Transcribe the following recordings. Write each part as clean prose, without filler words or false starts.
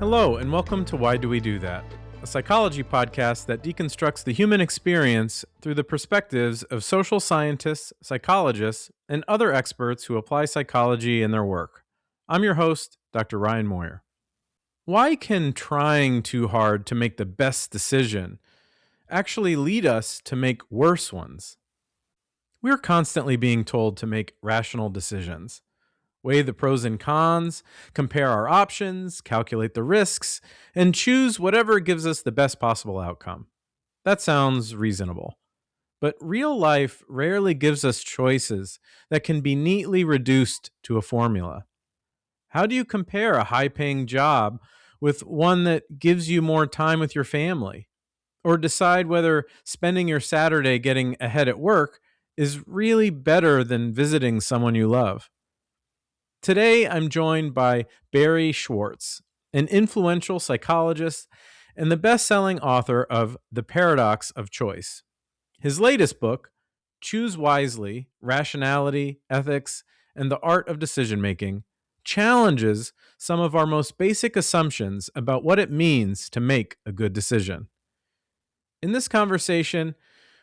Hello, and welcome to Why Do We Do That? A psychology podcast that deconstructs the human experience through the perspectives of social scientists, psychologists, and other experts who apply psychology in their work. I'm your host, Dr. Ryan Moyer. Why can trying too hard to make the best decision actually lead us to make worse ones? We're constantly being told to make rational decisions. Weigh the pros and cons, compare our options, calculate the risks, and choose whatever gives us the best possible outcome. That sounds reasonable. But real life rarely gives us choices that can be neatly reduced to a formula. How do you compare a high paying job with one that gives you more time with your family? Or decide whether spending your Saturday getting ahead at work is really better than visiting someone you love? Today, I'm joined by Barry Schwartz, an influential psychologist and the best selling author of The Paradox of Choice. His latest book, Choose Wisely: Rationality, Ethics, and the Art of Decision Making, challenges some of our most basic assumptions about what it means to make a good decision. In this conversation,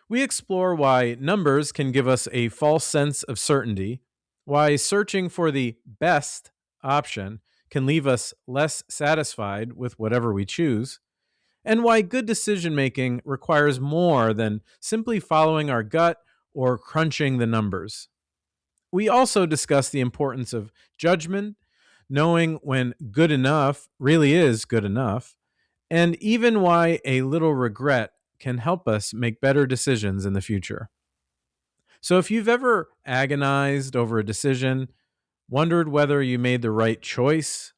we explore why numbers can give us a false sense of certainty, why searching for the best option can leave us less satisfied with whatever we choose, and why good decision making requires more than simply following our gut or crunching the numbers. We also discuss the importance of judgment, knowing when good enough really is good enough, and even why a little regret can help us make better decisions in the future. So, if you've ever agonized over a decision, wondered whether you made the right choice,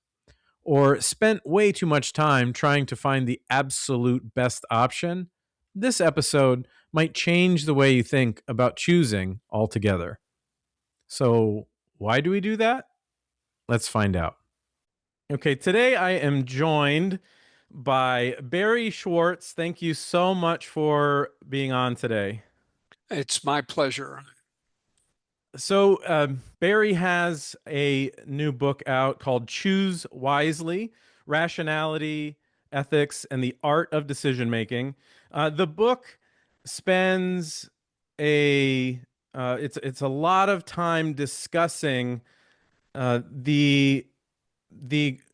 or spent way too much time trying to find the absolute best option, this episode might change the way you think about choosing altogether. So, why do we do that? Let's find out. Okay, today I am joined by Barry Schwartz. Thank you so much for being on today. It's my pleasure. So, Barry has a new book out called Choose Wisely: Rationality, Ethics, and the Art of Decision Making. The book spends it's a lot of time discussing the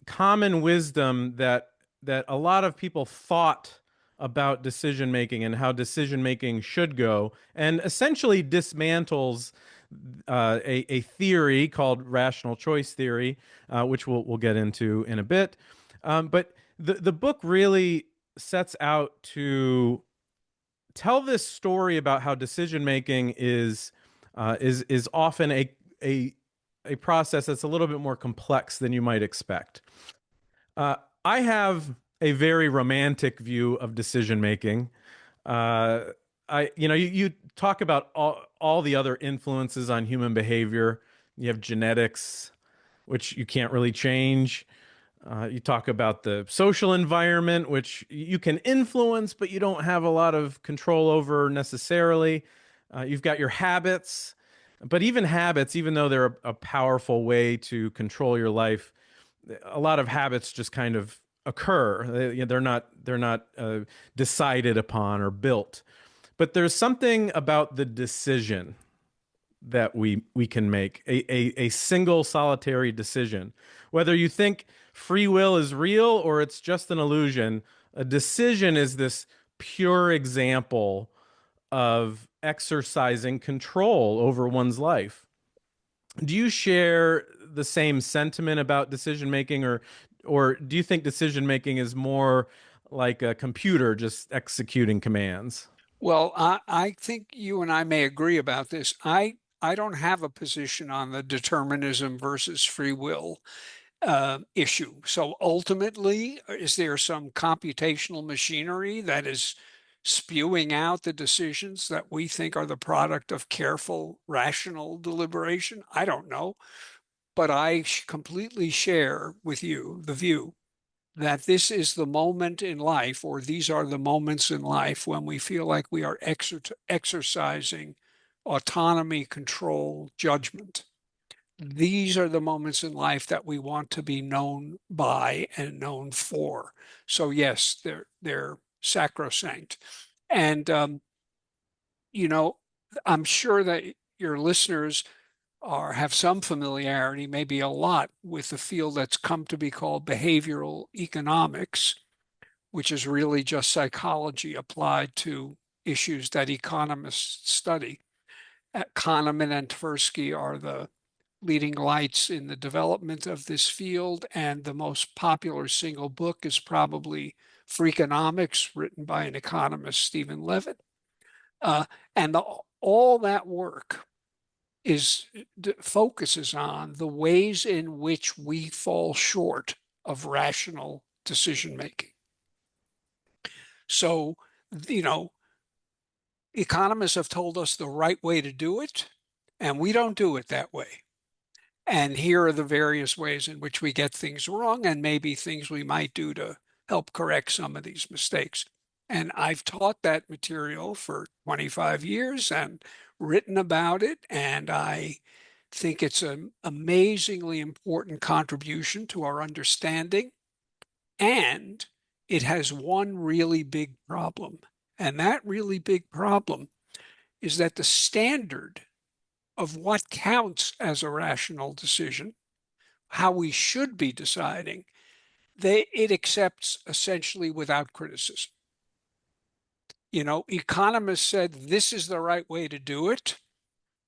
common wisdom that a lot of people thought about decision making and how decision making should go, and essentially dismantles a theory called rational choice theory, which we'll get into in a bit. But the book really sets out to tell this story about how decision making is often a process that's a little bit more complex than you might expect. I have a very romantic view of decision making. You talk about all the other influences on human behavior. You have genetics, which you can't really change. You talk about the social environment, which you can influence, but you don't have a lot of control over necessarily. You've got your habits, but even habits, even though they're a powerful way to control your life, a lot of habits just kind of occur. They're not decided upon or built. But there's something about the decision that we can make, a single solitary decision. Whether you think free will is real or it's just an illusion, a decision is this pure example of exercising control over one's life. Do you share the same sentiment about decision making, or do you think decision making is more like a computer just executing commands? Well, I think you and I may agree about this. I don't have a position on the determinism versus free will issue. So ultimately, is there some computational machinery that is spewing out the decisions that we think are the product of careful, rational deliberation? I don't know. But I completely share with you the view that this is the moment in life, or these are the moments in life when we feel like we are exercising autonomy, control, judgment. these are the moments in life that we want to be known by and known for. So yes, they're sacrosanct. And you know, I'm sure that your listeners are have some familiarity, maybe a lot, with the field that's come to be called behavioral economics, which is really just psychology applied to issues that economists study. Kahneman and Tversky are the leading lights in the development of this field, and the most popular single book is probably Freakonomics, written by an economist, Stephen Levitt. Uh, and all that work is focuses on the ways in which we fall short of rational decision making. So, you know, economists have told us the right way to do it, and we don't do it that way. And here are the various ways in which we get things wrong, and maybe things we might do to help correct some of these mistakes. And I've taught that material for 25 years and written about it, and I think it's an amazingly important contribution to our understanding. And it has one really big problem. And that really big problem is that the standard of what counts as a rational decision, how we should be deciding, it accepts essentially without criticism. You know, economists said this is the right way to do it.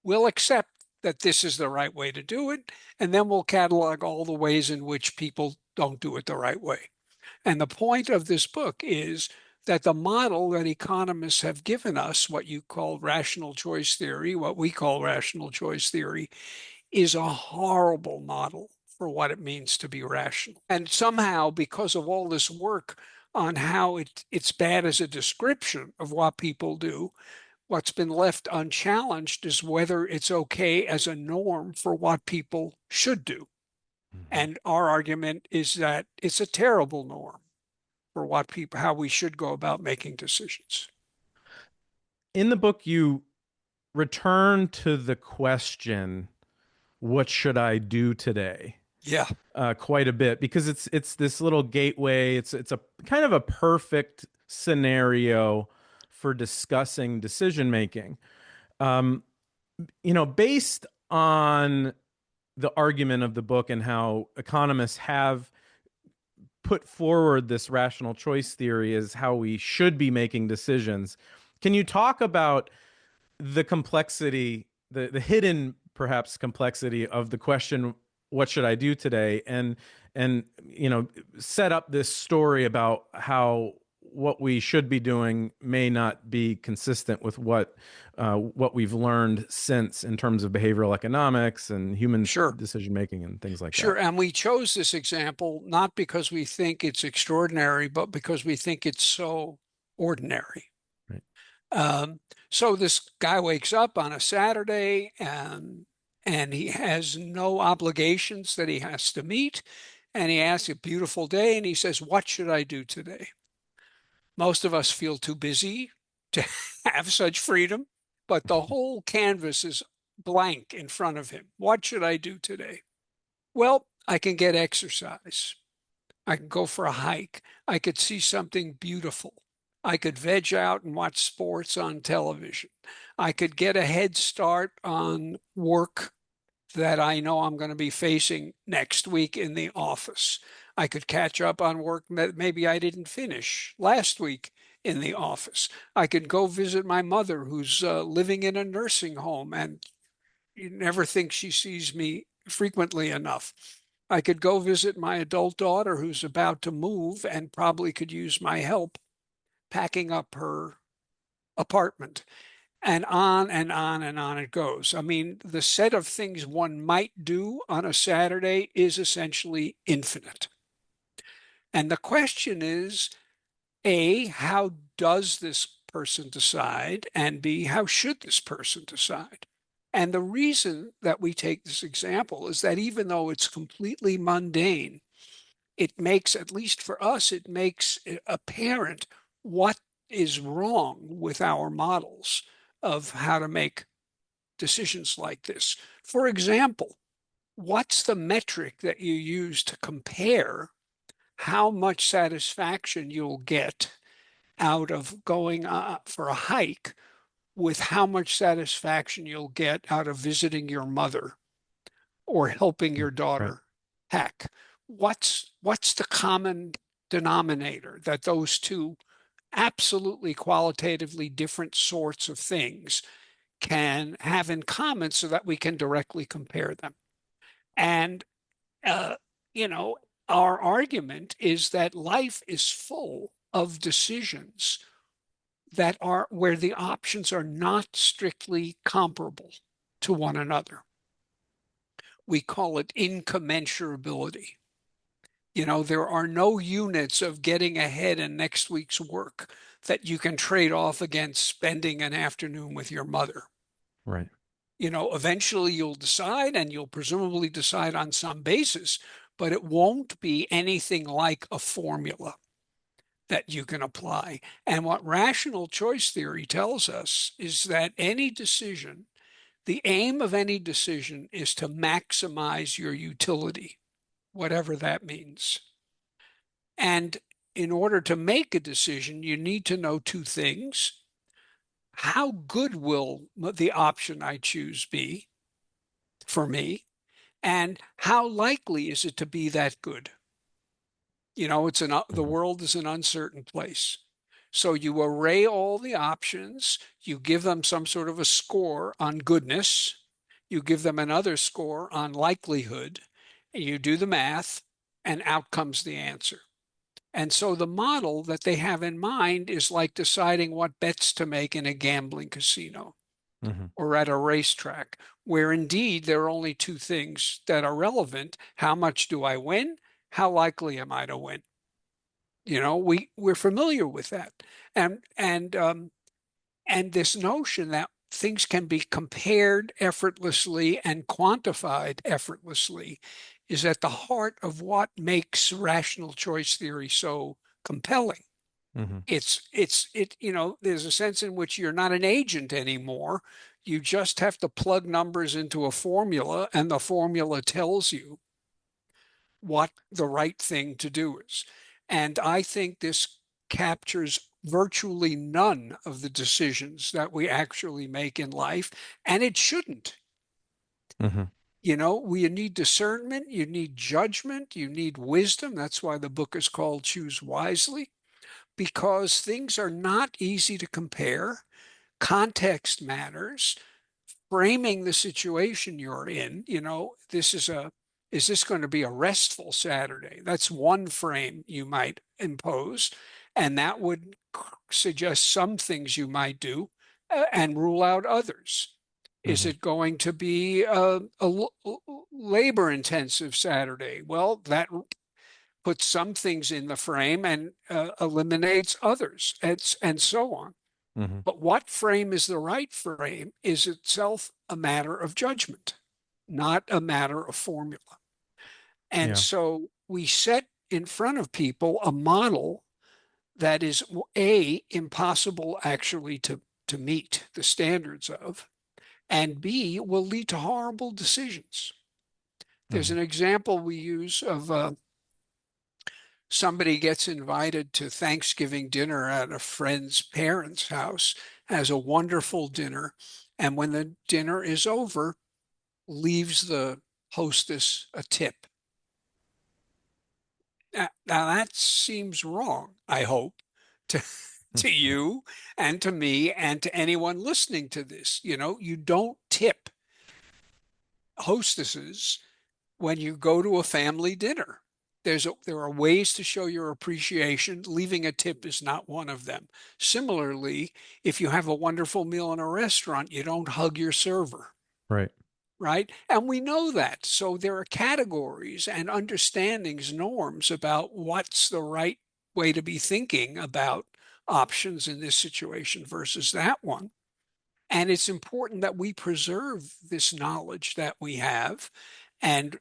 We'll accept that this is the right way to do it, and then we'll catalog all the ways in which people don't do it the right way. And the point of this book is that the model that economists have given us, what you call rational choice theory, what we call rational choice theory, is a horrible model for what it means to be rational. And somehow, because of all this work on how it's bad as a description of what people do, what's been left unchallenged is whether it's okay as a norm for what people should do. Mhm. And our argument is that it's a terrible norm for what people, how we should go about making decisions. In the book, you return to the question, what should I do today? Yeah, Quite a bit, because it's this little gateway. It's a kind of a perfect scenario for discussing decision making. Um, based on the argument of the book and how economists have put forward this rational choice theory as how we should be making decisions. Can you talk about the complexity, the hidden perhaps complexity of the question, what should I do today? And set up this story about how what we should be doing may not be consistent with what we've learned since in terms of behavioral economics and human sure. decision making and things like that. Sure. And we chose this example not because we think it's extraordinary, but because we think it's so ordinary. Right. Um, so this guy wakes up on a Saturday and he has no obligations that he has to meet. And he asks a beautiful day and he says, what should I do today? Most of us feel too busy to have such freedom, but the whole canvas is blank in front of him. What should I do today? Well, I can get exercise. I can go for a hike. I could see something beautiful. I could veg out and watch sports on television. I could get a head start on work that I know I'm going to be facing next week in the office. I could catch up on work that maybe I didn't finish last week in the office. I could go visit my mother who's living in a nursing home and you never think she sees me frequently enough. I could go visit my adult daughter who's about to move and probably could use my help packing up her apartment. And on and on and on it goes. I mean, the set of things one might do on a Saturday is essentially infinite. And the question is, A, how does this person decide? And B, how should this person decide? And the reason that we take this example is that even though it's completely mundane, it makes, at least for us, it makes apparent what is wrong with our models of how to make decisions like this. For example, what's the metric that you use to compare how much satisfaction you'll get out of going for a hike with how much satisfaction you'll get out of visiting your mother or helping Mm. your Right. daughter hack? What's the common denominator that those two absolutely qualitatively different sorts of things can have in common so that we can directly compare them? And uh, you know, our argument is that life is full of decisions that are where the options are not strictly comparable to one another. We call it incommensurability. There are no units of getting ahead in next week's work that you can trade off against spending an afternoon with your mother. Right. Eventually you'll decide, and you'll presumably decide on some basis, but it won't be anything like a formula that you can apply. And what rational choice theory tells us is that the aim of any decision is to maximize your utility, whatever that means. And in order to make a decision, you need to know two things. How good will the option I choose be for me? And how likely is it to be that good? The Hmm. world is an uncertain place. So you array all the options, you give them some sort of a score on goodness, you give them another score on likelihood, and you do the math, and out comes the answer. And so the model that they have in mind is like deciding what bets to make in a gambling casino Hmm. or at a racetrack, where indeed there are only two things that are relevant. How much do I win? How likely am I to win? We're familiar with that. And this notion that things can be compared effortlessly and quantified effortlessly is at the heart of what makes rational choice theory so compelling. Hmm. There's a sense in which you're not an agent anymore. You just have to plug numbers into a formula, and the formula tells you what the right thing to do is. And I think this captures virtually none of the decisions that we actually make in life, and it shouldn't. Hmm. You need discernment, you need judgment, you need wisdom. That's why the book is called Choose Wisely, because things are not easy to compare. Context matters. Framing the situation you're in, is this going to be a restful Saturday? That's one frame you might impose, and that would suggest some things you might do and rule out others. Is Hmm. it going to be a labor intensive Saturday? Well, that puts some things in the frame and eliminates others, and so on. Hmm. But what frame is the right frame is itself a matter of judgment, not a matter of formula. And Yeah. so we set in front of people a model that is A, impossible actually to meet the standards of, and B, will lead to horrible decisions. There's Hmm. an example we use of somebody gets invited to Thanksgiving dinner at a friend's parents' house, has a wonderful dinner, and when the dinner is over, leaves the hostess a tip. Now that seems wrong, I hope, to to you and to me and to anyone listening to this. You don't tip hostesses when you go to a family dinner. There are ways to show your appreciation. Leaving a tip is not one of them. Similarly, if you have a wonderful meal in a restaurant, you don't hug your server, Right. right? And we know that. So there are categories and understandings, norms about what's the right way to be thinking about options in this situation versus that one. And it's important that we preserve this knowledge that we have and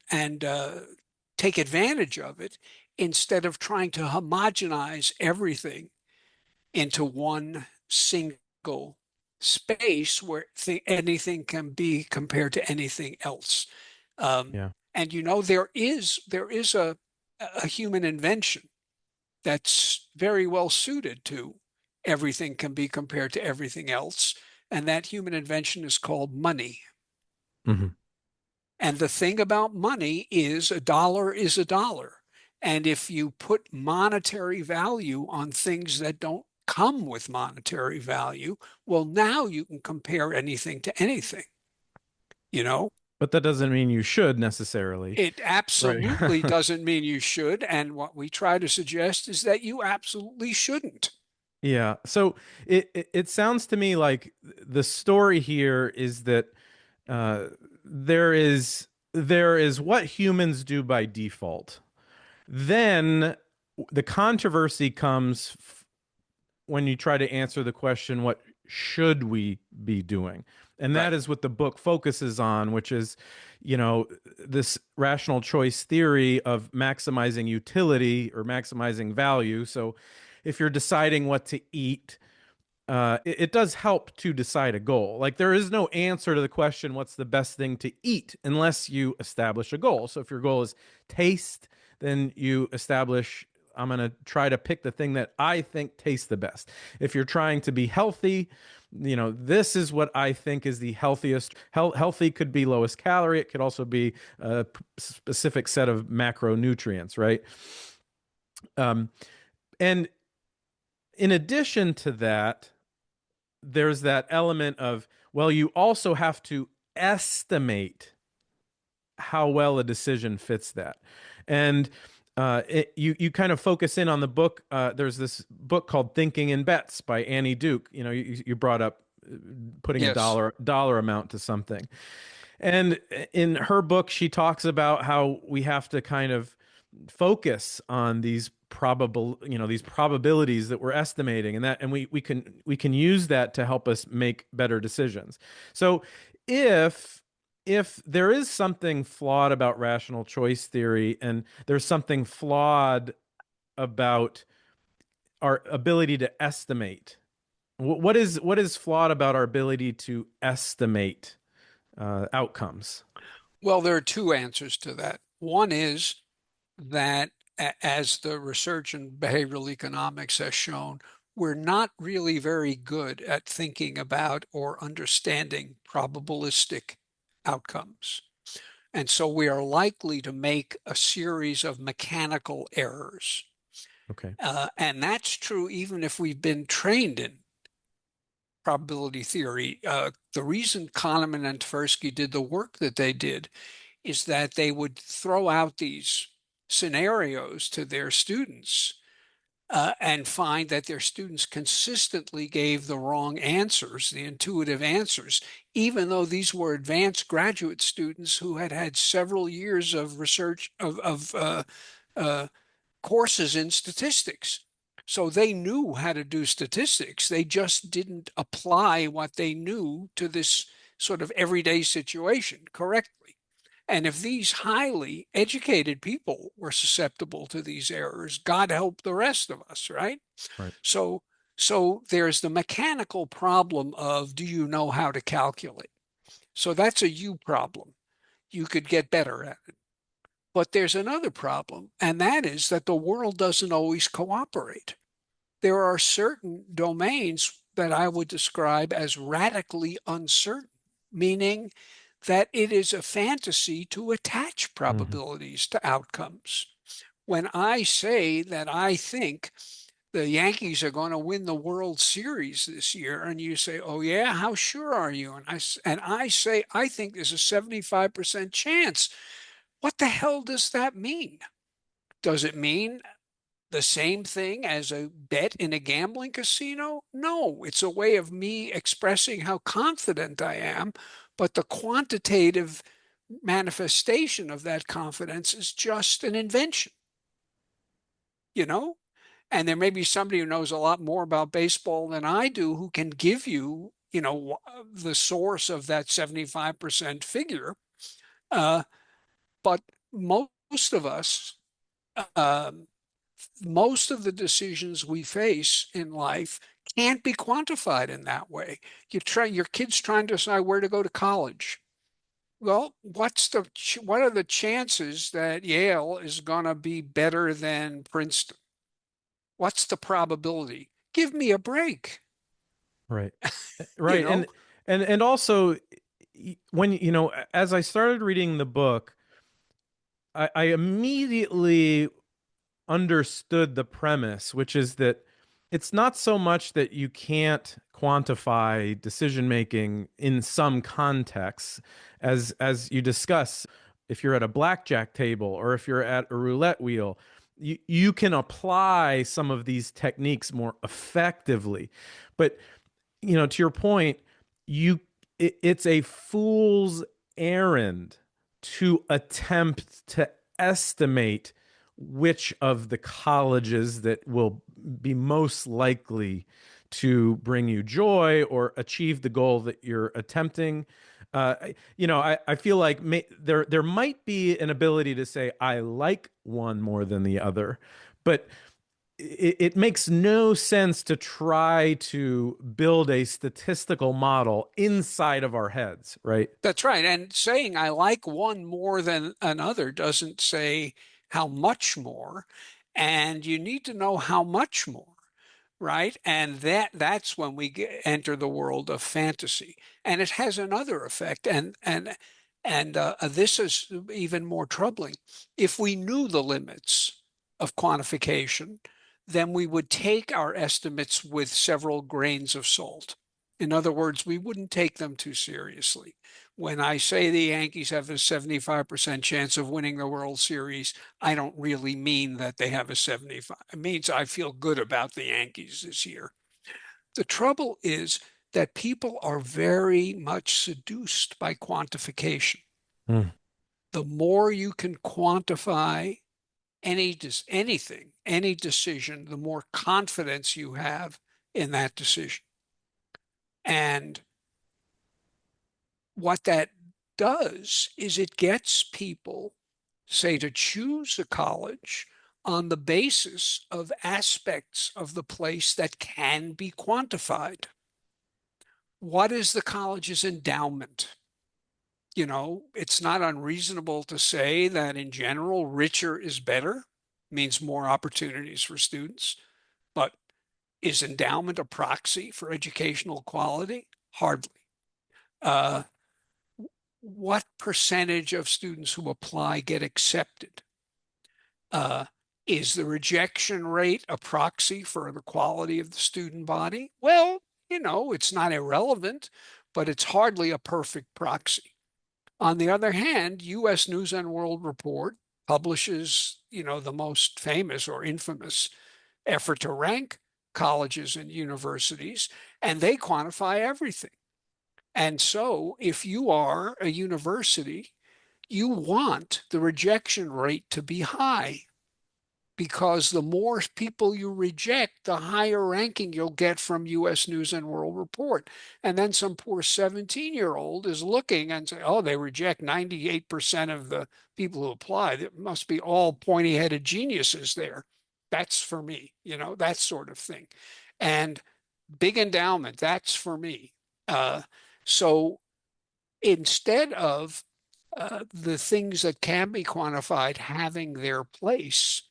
take advantage of it instead of trying to homogenize everything into one single space where anything can be compared to anything else. Um, Yeah. And there is a human invention that's very well suited to everything can be compared to everything else. And that human invention is called money. Hmm. And the thing about money is a dollar is a dollar. And if you put monetary value on things that don't come with monetary value, well, now you can compare anything to anything, you know? But that doesn't mean you should necessarily. It Right. absolutely doesn't mean you should. And what we try to suggest is that you absolutely shouldn't. Yeah. So it sounds to me like the story here is that uh, there is what humans do by default. Then the controversy comes when you try to answer the question, what should we be doing? And that Right. is what the book focuses on, which is, this rational choice theory of maximizing utility or maximizing value. So if you're deciding what to eat, it does help to decide a goal. Like there is no answer to the question, what's the best thing to eat, unless you establish a goal. So if your goal is taste, then you establish, I'm going to try to pick the thing that I think tastes the best. If you're trying to be healthy, this is what I think is the healthiest. Healthy could be lowest calorie. It could also be a specific set of macronutrients, right? Um, and in addition to that, there's that element of, well, you also have to estimate how well a decision fits that. And you kind of focus in on the book. There's this book called Thinking in Bets by Annie Duke. You brought up putting a Yes. dollar amount to something. And in her book, she talks about how we have to kind of focus on these probabilities that we're estimating, and we can use that to help us make better decisions. So if if there is something flawed about rational choice theory, and there's something flawed about our ability to estimate, what is flawed about our ability to estimate outcomes? Well, there are two answers to that. One is that, as the research in behavioral economics has shown, we're not really very good at thinking about or understanding probabilistic outcomes. And so we are likely to make a series of mechanical errors. Okay. And that's true even if we've been trained in probability theory. The reason Kahneman and Tversky did the work that they did is that they would throw out these scenarios to their students and find that their students consistently gave the wrong answers, the intuitive answers, even though these were advanced graduate students who had had several years of research of courses in statistics. So they knew how to do statistics. They just didn't apply what they knew to this sort of everyday situation correctly. And if these highly educated people were susceptible to these errors, God help the rest of us, right? Right. So, so there's the mechanical problem of, do you know how to calculate? So that's a you problem. You could get better at it. But there's another problem, and that is that the world doesn't always cooperate. There are certain domains that I would describe as radically uncertain, meaning that it is a fantasy to attach Hmm. probabilities to outcomes. When I say that I think the Yankees are going to win the World Series this year, and you say, "Oh yeah, how sure are you?" And I say, "I think there's a 75% chance." What the hell does that mean? Does it mean the same thing as a bet in a gambling casino? No, it's a way of me expressing how confident I am, but the quantitative manifestation of that confidence is just an invention, you know? And there may be somebody who knows a lot more about baseball than I do who can give you, the source of that 75% figure. Uh, but most of us, um, most of the decisions we face in life can't be quantified in that way. Your kids trying to decide where to go to college. Well, what are the chances that Yale is going to be better than Princeton? What's the probability? Give me a break, Right. you Right. know? And also when as I started reading the book, I immediately understood the premise, which is that it's not so much that you can't quantify decision making in some contexts, as you discuss. If you're at a blackjack table or if you're at a roulette wheel, you can apply some of these techniques more effectively. But to your point, you it's a fool's errand to attempt to estimate which of the colleges that will be most likely to bring you joy or achieve the goal that you're attempting. I feel like there might be an ability to say I like one more than the other, but it makes no sense to try to build a statistical model inside of our heads, right? That's right. And saying I like one more than another doesn't say how much more. And you need to know how much more, right? And that's when we enter the world of fantasy. And it has another effect. And this is even more troubling. If we knew the limits of quantification, then we would take our estimates with several grains of salt. In other words, we wouldn't take them too seriously. When I say the Yankees have a 75% chance of winning the World Series, I don't really mean that they have a 75. It means I feel good about the Yankees this year. The trouble is that people are very much seduced by quantification. Mm. The more you can quantify anything, any decision, the more confidence you have in that decision. And what that does is it gets people, say, to choose a college on the basis of aspects of the place that can be quantified. What is the college's endowment? It's not unreasonable to say that in general, richer is better, means more opportunities for students. But is endowment a proxy for educational quality? Hardly. Uh, what percentage of students who apply get accepted? Uh, is the rejection rate a proxy for the quality of the student body? Well, it's not irrelevant, but it's hardly a perfect proxy. On the other hand, U.S. News and World Report publishes, the most famous or infamous effort to rank colleges and universities, and they quantify everything. And so if you are a university, you want the rejection rate to be high because the more people you reject, the higher ranking you'll get from US News and World Report. And then some poor 17-year-old is looking and say, oh, they reject 98% of the people who apply. There must be all pointy-headed geniuses there. That's for me, that sort of thing. And big endowment, that's for me. So instead of the things that can be quantified having their place,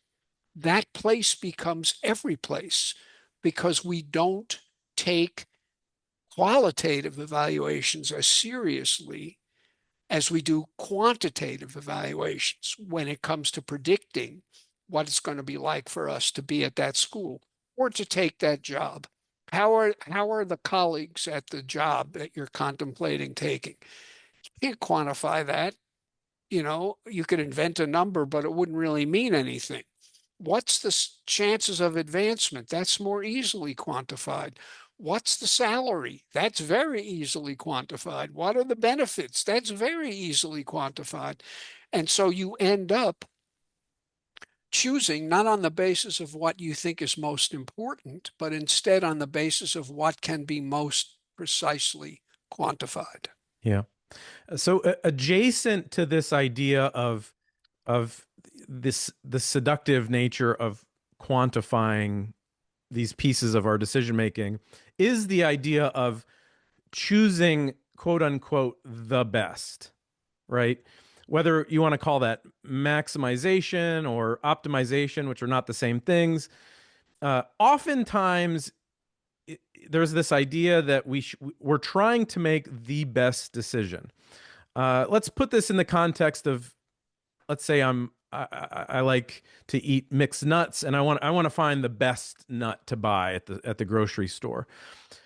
that place becomes every place because we don't take qualitative evaluations as seriously as we do quantitative evaluations when it comes to predicting what it's going to be like for us to be at that school or to take that job. How are the colleagues at the job that you're contemplating taking? You can't quantify that. You could invent a number, but it wouldn't really mean anything. What's the chances of advancement? That's more easily quantified. What's the salary? That's very easily quantified. What are the benefits? That's very easily quantified. And so you end up choosing not on the basis of what you think is most important, but instead on the basis of what can be most precisely quantified. Yeah. So adjacent to this idea of the seductive nature of quantifying these pieces of our decision making is the idea of choosing quote unquote the best. right? Whether you want to call that maximization or optimization, which are not the same things, oftentimes there's this idea that we're trying to make the best decision. Let's put this in the context of, let's say I like to eat mixed nuts, and I want to find the best nut to buy at the grocery store.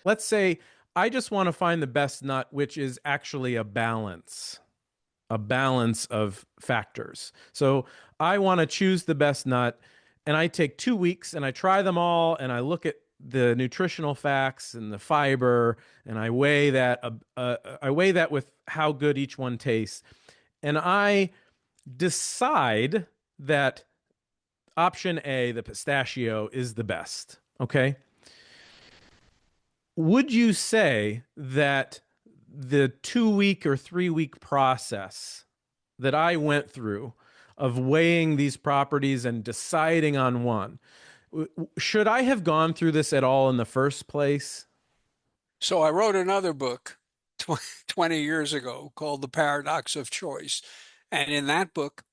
Let's say I just want to find the best nut, which is actually a balance of factors. So I want to choose the best nut, and I take 2 weeks and I try them all, and I look at the nutritional facts and the fiber, and I weigh that with how good each one tastes, and I decide that option A, the pistachio, is the best. Okay. Would you say that the 2 week or 3 week process that I went through of weighing these properties and deciding on one, should I have gone through this at all in the first place? So I wrote another book 20 years ago called The Paradox of Choice. And in that book,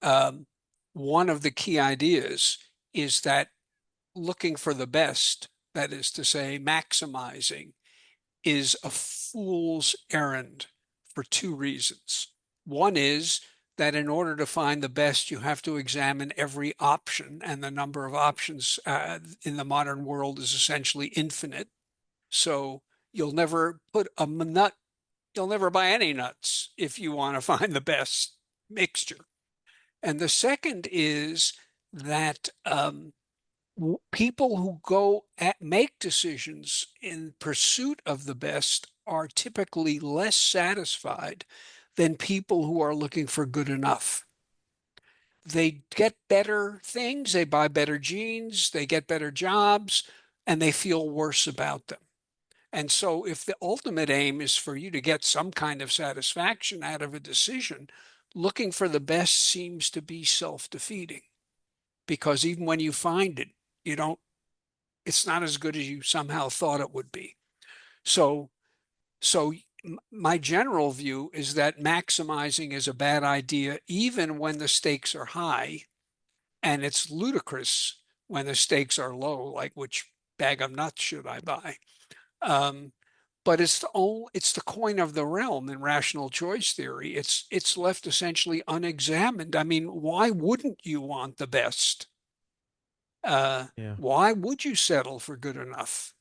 um, one of the key ideas is that looking for the best, that is to say, maximizing, is a fool's errand for two reasons. One is that in order to find the best, you have to examine every option, and the number of options in the modern world is essentially infinite. So you'll never put a nut, you'll never buy any nuts if you want to find the best mixture. And the second is that people who make decisions in pursuit of the best are typically less satisfied than people who are looking for good enough. They get better things, they buy better jeans, they get better jobs, and they feel worse about them. And so if the ultimate aim is for you to get some kind of satisfaction out of a decision, looking for the best seems to be self-defeating, because even when you find it, you don't, it's not as good as you somehow thought it would be. So, so my general view is that maximizing is a bad idea, even when the stakes are high, and it's ludicrous when the stakes are low, like which bag of nuts should I buy? Um, but it's the coin of the realm in rational choice theory. It's left essentially unexamined. I mean, why wouldn't you want the best? Yeah. Why would you settle for good enough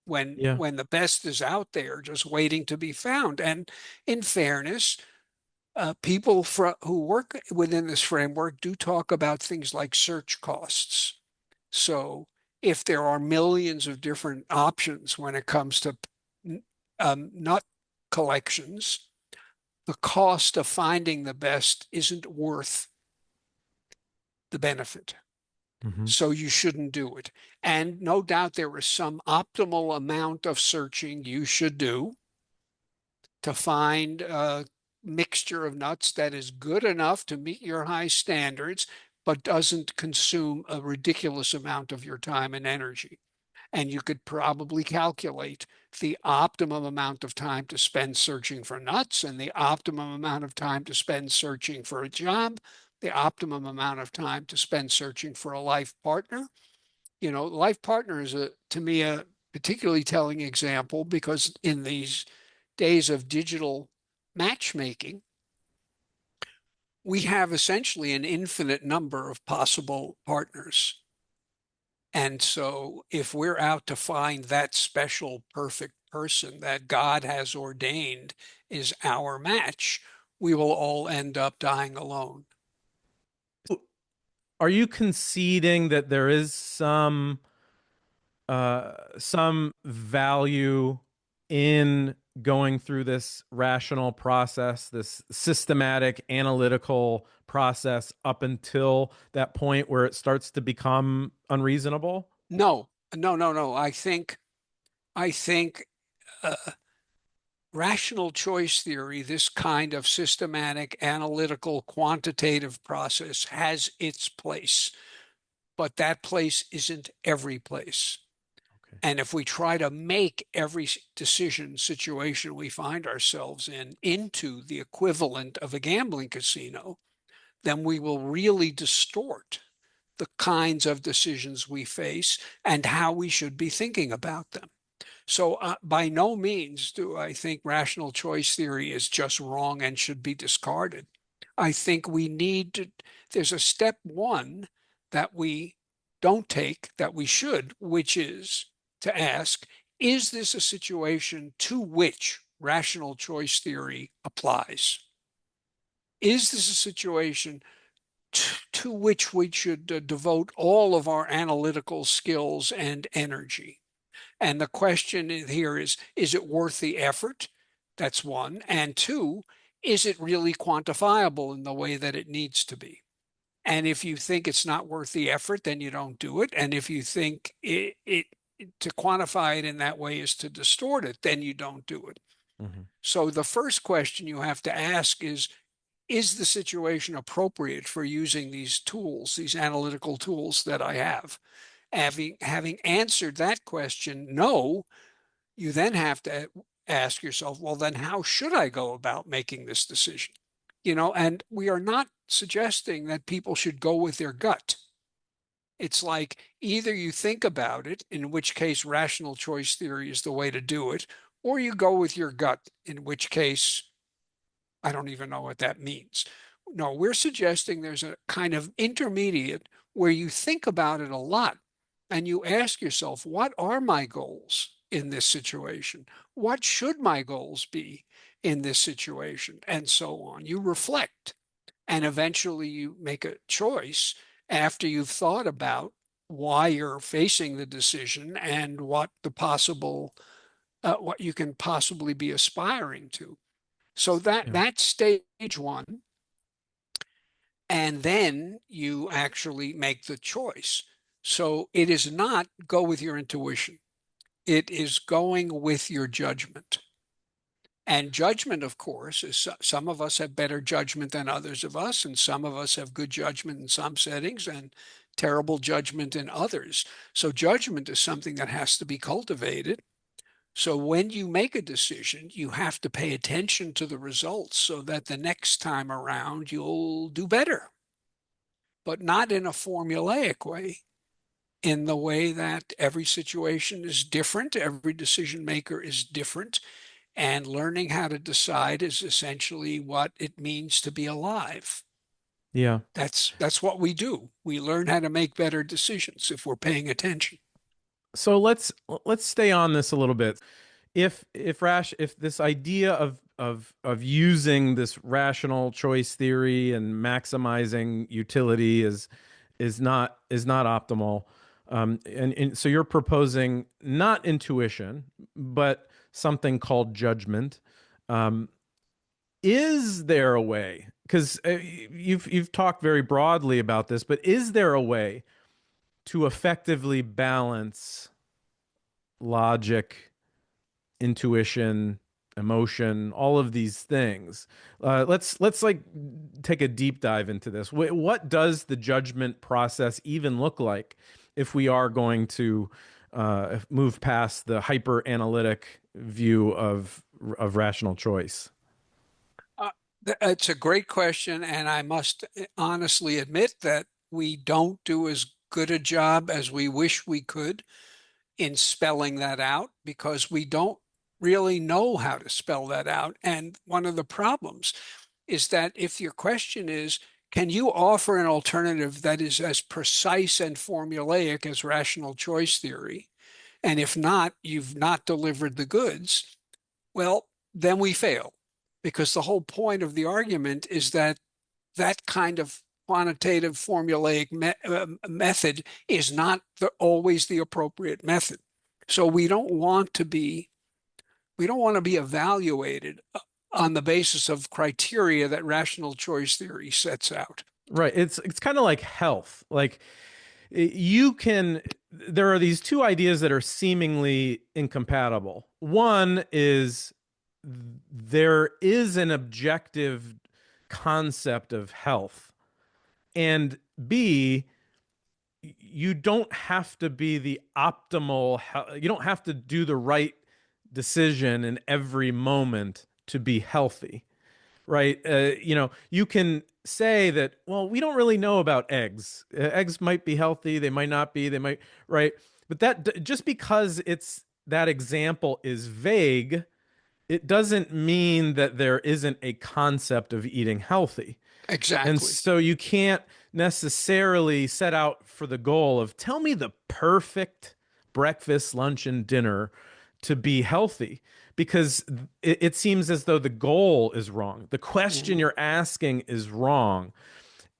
when Yeah. the best is out there just waiting to be found? And in fairness, people who work within this framework do talk about things like search costs. So if there are millions of different options when it comes to nut collections, the cost of finding the best isn't worth the benefit. Mm-hmm. So you shouldn't do it. And no doubt there is some optimal amount of searching you should do to find a mixture of nuts that is good enough to meet your high standards, but doesn't consume a ridiculous amount of your time and energy. And you could probably calculate the optimum amount of time to spend searching for nuts and the optimum amount of time to spend searching for a job, the optimum amount of time to spend searching for a life partner. You know, life partner is to me a particularly telling example, because in these days of digital matchmaking, we have essentially an infinite number of possible partners. And so if we're out to find that special, perfect person that God has ordained is our match, we will all end up dying alone. Are you conceding that there is some value in going through this rational process, this systematic analytical process up until that point where it starts to become unreasonable? No, no, no, no. I think uh, rational choice theory, this kind of systematic, analytical, quantitative process has its place, but that place isn't every place. Okay. And if we try to make every decision situation we find ourselves in into the equivalent of a gambling casino, then we will really distort the kinds of decisions we face and how we should be thinking about them. So by no means do I think rational choice theory is just wrong and should be discarded. I think we need to, there's a step one that we don't take that we should, which is to ask, is this a situation to which rational choice theory applies? Is this a situation to which we should devote all of our analytical skills and energy? And the question here is it worth the effort? That's one. And two, is it really quantifiable in the way that it needs to be? And if you think it's not worth the effort, then you don't do it. And if you think to quantify it in that way is to distort it, then you don't do it. Mhm. So the first question you have to ask is the situation appropriate for using these tools, these analytical tools that I have? Having answered that question, no, you then have to ask yourself, well, then how should I go about making this decision? And we are not suggesting that people should go with their gut. It's like either you think about it, in which case rational choice theory is the way to do it, or you go with your gut, in which case I don't even know what that means. No, we're suggesting there's a kind of intermediate where you think about it a lot and you ask yourself, what are my goals in this situation? What should my goals be in this situation? And so on. You reflect and eventually you make a choice after you've thought about why you're facing the decision and what you can possibly be aspiring to. So Yeah. that's stage one. And then you actually make the choice. So it is not go with your intuition. It is going with your judgment. And judgment, of course, is some of us have better judgment than others of us, and some of us have good judgment in some settings and terrible judgment in others. So judgment is something that has to be cultivated. So when you make a decision, you have to pay attention to the results so that the next time around you'll do better, but not in a formulaic way, in the way that every situation is different, every decision maker is different, and learning how to decide is essentially what it means to be alive. Yeah. That's what we do. We learn how to make better decisions if we're paying attention. So let's stay on this a little bit. If this idea of using this rational choice theory and maximizing utility is not optimal, and so you're proposing not intuition but something called judgment. Um, is there a way? Because you've talked very broadly about this, but is there a way to effectively balance logic, intuition, emotion, all of these things? Let's like take a deep dive into this. What does the judgment process even look like if we are going to move past the hyper analytic view of rational choice? Uh, it's a great question, and I must honestly admit that we don't do as good a job as we wish we could in spelling that out because we don't really know how to spell that out. And one of the problems is that if your question is, can you offer an alternative that is as precise and formulaic as rational choice theory? And if not, you've not delivered the goods. Well, then we fail because the whole point of the argument is that that kind of quantitative formulaic method is not always the appropriate method. So we don't want to be evaluated on the basis of criteria that rational choice theory sets out. Right. It's kind of like health. Like you can there are these two ideas that are seemingly incompatible. One is there is an objective concept of health, and B, you don't have to be the optimal, you don't have to do the right decision in every moment to be healthy, right? You can say that, well, we don't really know about eggs. Eggs might be healthy, they might not be, they might, right? But that, just because it's that example is vague, it doesn't mean that there isn't a concept of eating healthy. And Exactly. so you can't necessarily set out for the goal of tell me the perfect breakfast, lunch, and dinner to be healthy, because it seems as though the goal is wrong. The question Mhm. you're asking is wrong.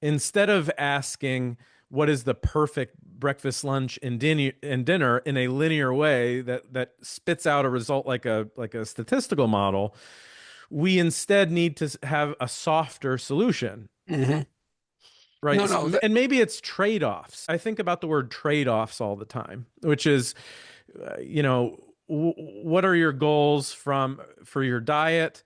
Instead of asking what is the perfect breakfast, lunch, and dinner in a linear way that spits out a result like a statistical model, we instead need to have a softer solution, Mhm. No, right? no, And maybe it's trade-offs. I think about the word trade-offs all the time, which is, what are your goals for your diet?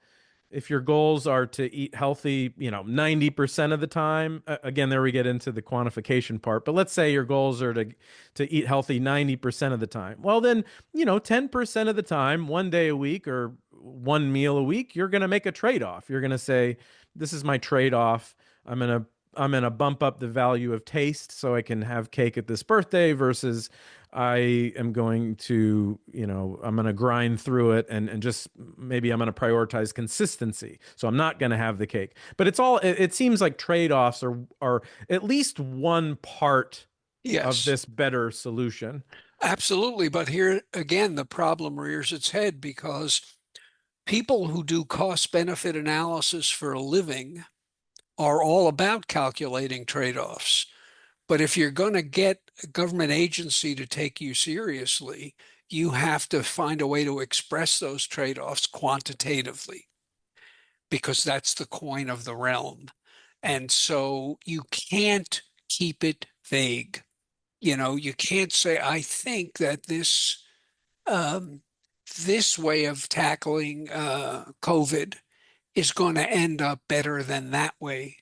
If your goals are to eat healthy, 90% of the time, again, there we get into the quantification part, but let's say your goals are to eat healthy 90% of the time. Well, then, 10% of the time, one day a week or one meal a week, you're going to make a trade-off. You're going to say, this is my trade-off. I'm going to bump up the value of taste so I can have cake at this birthday versus I am going to, I'm going to grind through it and just maybe I'm going to prioritize consistency. So I'm not going to have the cake. But it seems like trade-offs are at least one part of yes, this better solution. absolutely. But here again, the problem rears its head because people who do cost benefit analysis for a living are all about calculating trade-offs. But if you're going to get a government agency to take you seriously, you have to find a way to express those trade-offs quantitatively, because that's the coin of the realm. And so you can't keep it vague. You can't say, I think that um, this way of tackling COVID is going to end up better than that way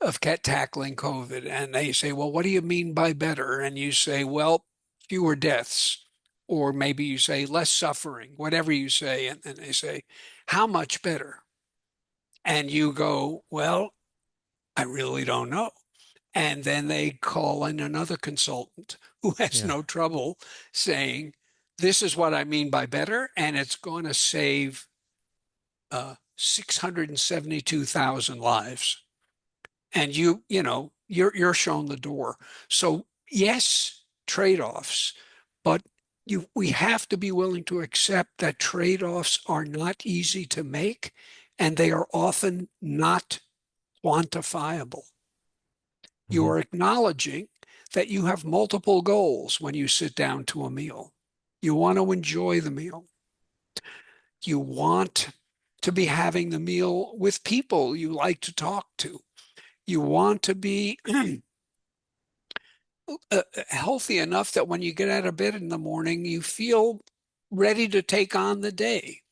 of tackling COVID. And they say, well, what do you mean by better? And you say, well, fewer deaths, or maybe you say less suffering, whatever you say. And they say, how much better? And you go, well, I really don't know. And then they call in another consultant who has Yeah. no trouble saying, this is what I mean by better, and it's going to save 672,000 lives. And you're shown the door. So yes, trade-offs, but we have to be willing to accept that trade-offs are not easy to make, and they are often not quantifiable. You Mhm. are acknowledging that you have multiple goals when you sit down to a meal. You want to enjoy the meal. You want to be having the meal with people you like to talk to. You want to be healthy enough that when you get out of bed in the morning, you feel ready to take on the day.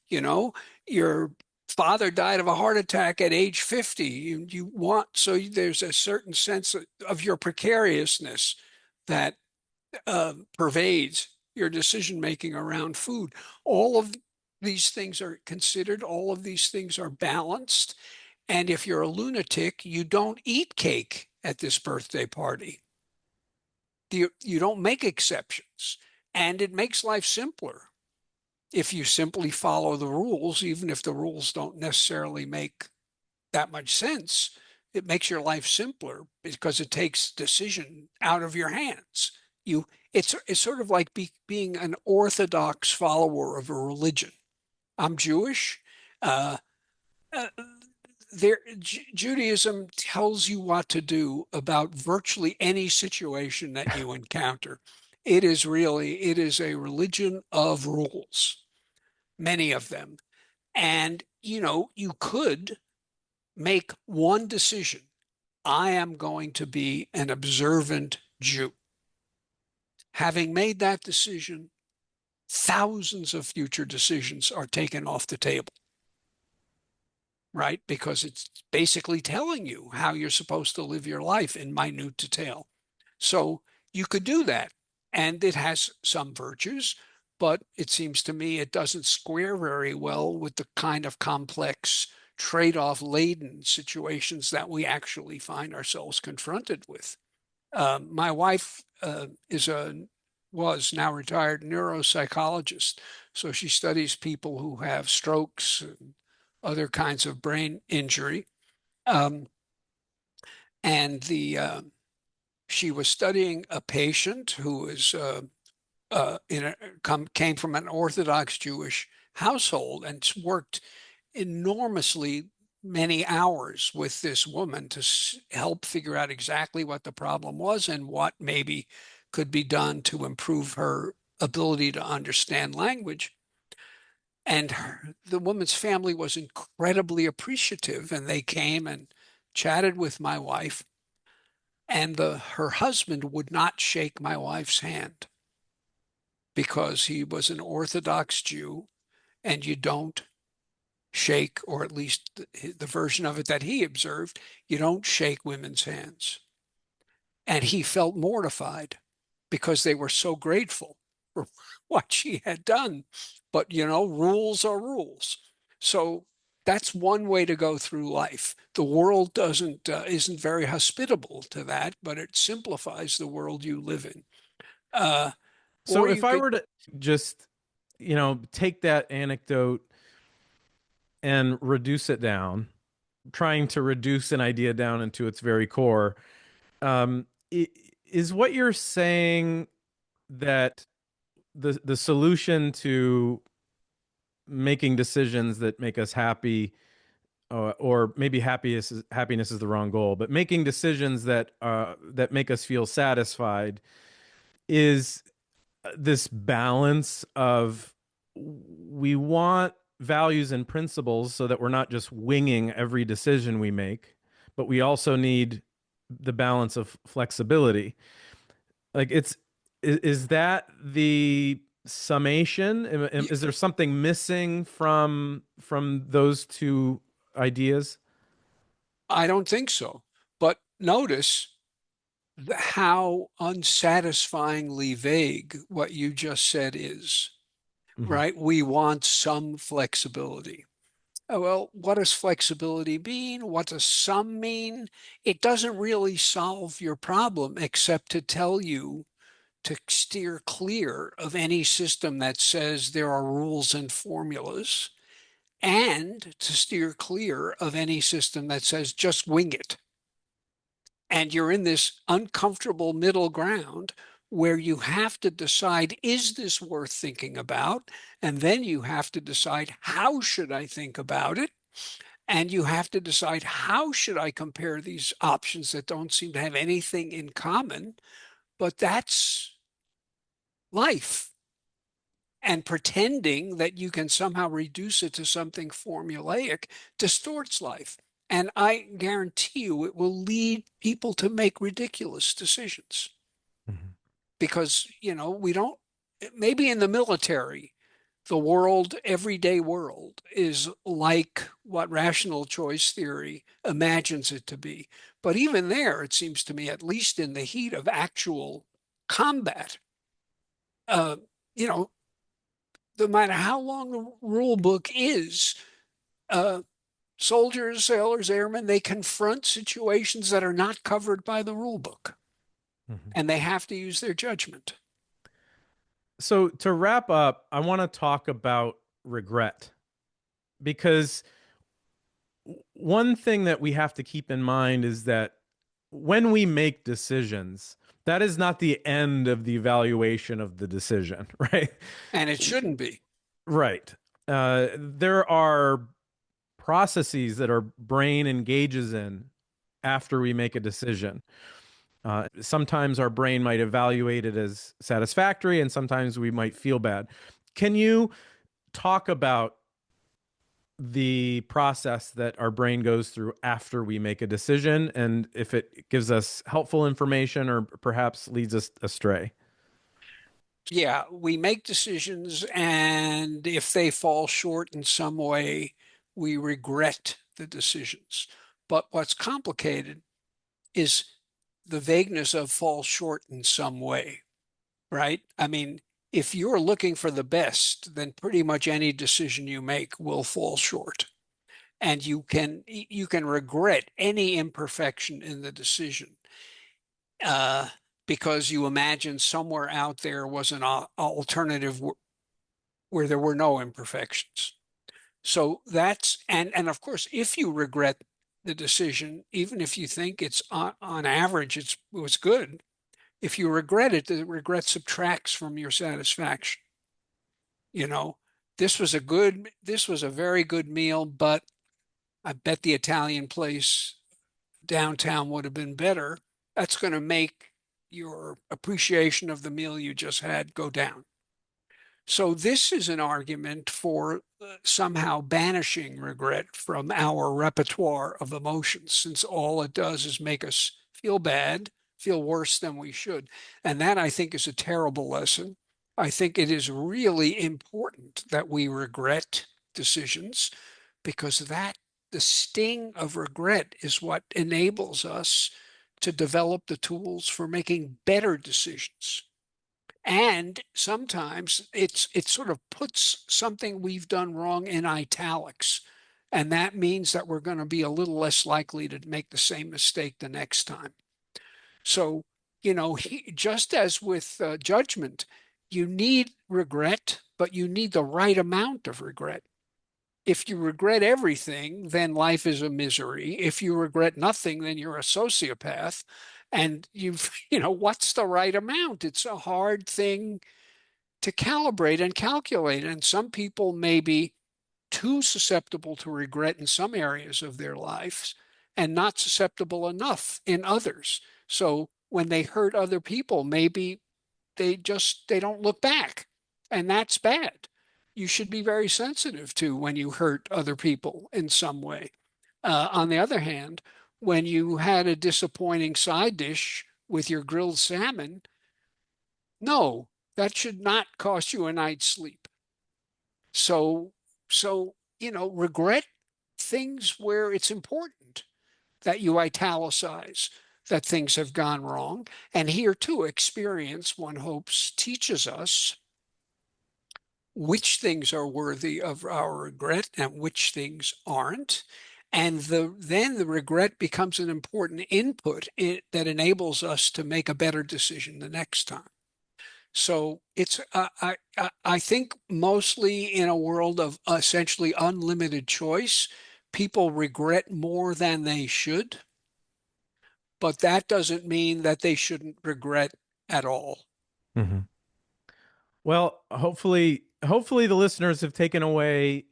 You know, your father died of a heart attack at age 50. You want, so there's a certain sense of your precariousness that pervades your decision making around food. All of these things are considered, all of these things are balanced. And if you're a lunatic, you don't eat cake at this birthday party. You don't make exceptions. And it makes life simpler if you simply follow the rules, even if the rules don't necessarily make that much sense. It makes your life simpler because it takes decision out of your hands. It's sort of like being an orthodox follower of a religion. I'm Jewish. Uh, uh, Judaism tells you what to do about virtually any situation that you encounter. It is a religion of rules, many of them. And, you could make one decision. I am going to be an observant Jew. Having made that decision, thousands of future decisions are taken off the table, right? Because it's basically telling you how you're supposed to live your life in minute detail. So you could do that. And it has some virtues, but it seems to me it doesn't square very well with the kind of complex trade-off laden situations that we actually find ourselves confronted with. My wife was now retired neuropsychologist, so she studies people who have strokes and other kinds of brain injury. Um, and she was studying a patient who was came from an Orthodox Jewish household and worked enormously many hours with this woman to help figure out exactly what the problem was and what maybe could be done to improve her ability to understand language. And the woman's family was incredibly appreciative, and they came and chatted with my wife. And her husband would not shake my wife's hand because he was an Orthodox Jew, and you don't shake, or at least the version of it that he observed, you don't shake women's hands. And he felt mortified because they were so grateful for what she had done. But, rules are rules. So that's one way to go through life. The world isn't very hospitable to that, but it simplifies the world you live in. So Or if you I could were to just, take that anecdote and reduce it down, trying to reduce an idea down into its very core, um, is what you're saying that the solution to making decisions that make us happy, or maybe happiness is the wrong goal, but making decisions that make us feel satisfied, is this balance of, we want values and principles so that we're not just winging every decision we make, but we also need the balance of flexibility. Like, is that the summation? Is there something missing from those two ideas? I don't think so. But notice how unsatisfyingly vague what you just said is, Mhm. right? We want some flexibility. Well, what does flexibility mean? What does some mean? It doesn't really solve your problem except to tell you to steer clear of any system that says there are rules and formulas, and to steer clear of any system that says just wing it. And you're in this uncomfortable middle ground where you have to decide, is this worth thinking about? And then you have to decide, how should I think about it? And you have to decide, how should I compare these options that don't seem to have anything in common? But that's life. And pretending that you can somehow reduce it to something formulaic distorts life. And I guarantee you it will lead people to make ridiculous decisions Mhm. because, we don't, maybe in the military, the world, everyday world, is like what rational choice theory imagines it to be. But even there, it seems to me, at least in the heat of actual combat, uh, you know, no matter how long the rule book is, uh, soldiers, sailors, airmen, they confront situations that are not covered by the rule book, Mhm. and they have to use their judgment. So to wrap up, I want to talk about regret, because one thing that we have to keep in mind is that when we make decisions, that is not the end of the evaluation of the decision, right? And it shouldn't be. Right. There are processes that our brain engages in after we make a decision. Sometimes our brain might evaluate it as satisfactory, and sometimes we might feel bad. Can you talk about the process that our brain goes through after we make a decision, and if it gives us helpful information or perhaps leads us astray? Yeah, we make decisions, and if they fall short in some way, we regret the decisions. But what's complicated is the vagueness of falls short in some way, right? I mean, if you're looking for the best, then pretty much any decision you make will fall short. And you can regret any imperfection in the decision uh, because you imagine somewhere out there was an alternative where there were no imperfections. So that's, and of course, if you regret the decision, even if you think it's on average, it was good, if you regret it, the regret subtracts from your satisfaction. You know, this was a very good meal, but I bet the Italian place downtown would have been better. That's going to make your appreciation of the meal you just had go down. So this is an argument for somehow banishing regret from our repertoire of emotions, since all it does is make us feel bad, feel worse than we should. And that, I think, is a terrible lesson. I think it is really important that we regret decisions, because the sting of regret is what enables us to develop the tools for making better decisions. And sometimes it sort of puts something we've done wrong in italics. And that means that we're going to be a little less likely to make the same mistake the next time. So, just as with judgment, you need regret, but you need the right amount of regret. If you regret everything, then life is a misery. If you regret nothing, then you're a sociopath. And what's the right amount? It's a hard thing to calibrate and calculate. And some people may be too susceptible to regret in some areas of their lives and not susceptible enough in others. So when they hurt other people, maybe they don't look back, and that's bad. You should be very sensitive to when you hurt other people in some way. On the other hand, when you had a disappointing side dish with your grilled salmon, no, that should not cost you a night's sleep. So regret things where it's important that you italicize that things have gone wrong. And here too, experience, one hopes, teaches us which things are worthy of our regret and which things aren't. And then the regret becomes an important input that enables us to make a better decision the next time. So it's I think mostly in a world of essentially unlimited choice, people regret more than they should, but that doesn't mean that they shouldn't regret at all. Mm-hmm. Well, hopefully the listeners have taken away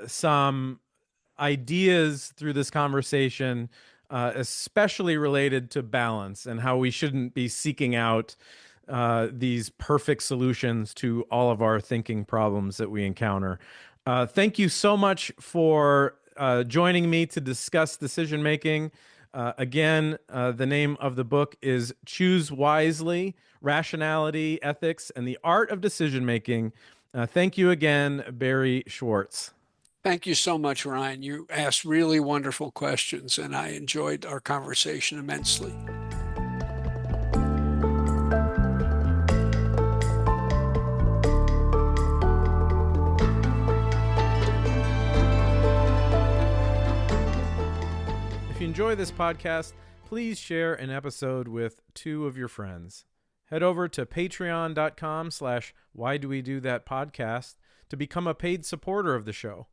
some ideas through this conversation, especially related to balance and how we shouldn't be seeking out these perfect solutions to all of our thinking problems that we encounter. Thank you so much for joining me to discuss decision making. Again, the name of the book is Choose Wisely: Rationality, Ethics, and the Art of Decision Making. Thank you again, Barry Schwartz. Thank you so much, Ryan. You asked really wonderful questions, and I enjoyed our conversation immensely. If you enjoy this podcast, please share an episode with 2 of your friends. Head over to patreon.com/whydowedothatpodcast to become a paid supporter of the show.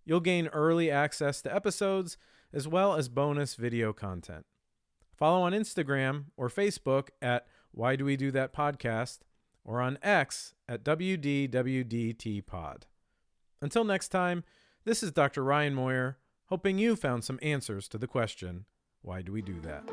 You'll gain early access to episodes as well as bonus video content. Follow on Instagram or Facebook at Why Do We Do That Podcast, or on X at WDWDTPod. Until next time, this is Dr. Ryan Moyer, hoping you found some answers to the question, why do we do that?